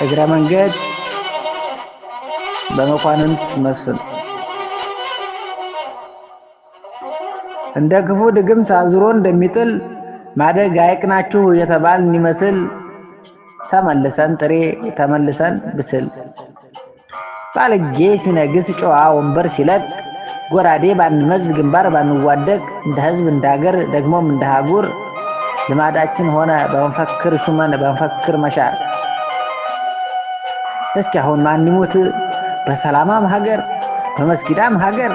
እግረ መንገድ በመኳንንት መስፍን እንደ ክፉ ድግምት አዙሮ እንደሚጥል ማደግ አይቅናችሁ የተባልን ይመስል ተመልሰን ጥሬ ተመልሰን ብስል ባልጌ ሲነግስ ጨዋ ወንበር ሲለቅ ጎራዴ ባንመዝ ግንባር ባንዋደቅ እንደ ህዝብ እንዳገር ደግሞም እንደ ሀጉር ልማዳችን ሆነ በመፈክር ሹመን በመፈክር መሻር። እስኪ አሁን ማን ይሙት በሰላማም ሀገር በመስጊዳም ሀገር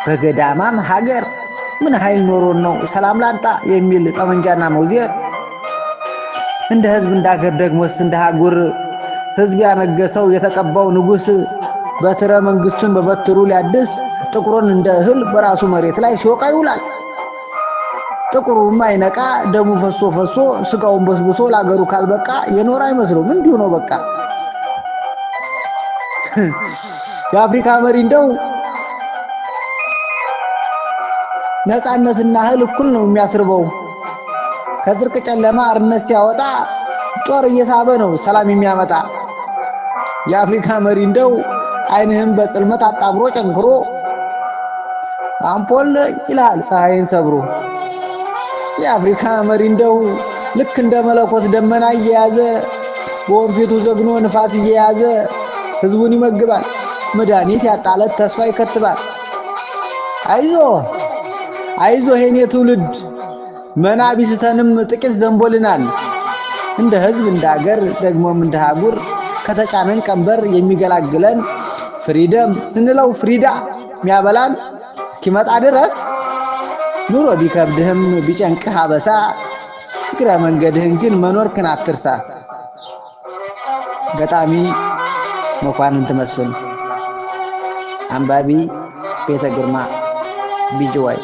በገዳማም ሀገር ምን ኃይል ኖሮን ነው ሰላም ላጣ የሚል ጠመንጃና መውዜር? እንደ ህዝብ እንዳገር ደግሞስ እንደ ሀጉር ህዝብ ያነገሰው የተቀባው ንጉስ በትረ መንግስቱን በበትሩ ሊያድስ ጥቁሩን እንደ እህል በራሱ መሬት ላይ ሲወቃ ይውላል። ጥቁሩማ አይነቃ ደሙ ፈሶ ፈሶ ስጋውን በስብሶ ላገሩ ካልበቃ የኖር አይመስሉም እንዲሁ ነው በቃ። የአፍሪካ መሪ እንደው ነፃነትና እህል እኩል ነው የሚያስርበው። ከጽርቅ ጨለማ አርነት ሲያወጣ ጦር እየሳበ ነው ሰላም የሚያመጣ። የአፍሪካ መሪ እንደው አይንህም በጽልመት አጣብሮ ጨንክሮ አምፖል ይላል ፀሐይን ሰብሮ። የአፍሪካ መሪ እንደው ልክ እንደ መለኮት ደመና እየያዘ በወንፊቱ ዘግኖ ንፋስ እየያዘ ህዝቡን ይመግባል። መድኃኒት ያጣለት ተስፋ ይከትባል። አይዞ የኔ ትውልድ መና ቢስተንም ጥቂት ዘንቦልናል። እንደ ህዝብ እንደ ሀገር ደግሞም እንደ ሀጉር ከተጫነን ቀንበር የሚገላግለን ፍሪደም ስንለው ፍሪዳ የሚያበላን እስኪመጣ ድረስ ኑሮ ቢከብድህም ቢጨንቅህ አበሳ እግረ መንገድህን ግን መኖርክን አትርሳ። ገጣሚ መኳንንት መስፍን፣ አንባቢ ቤተ ግርማ ቢጅዋይ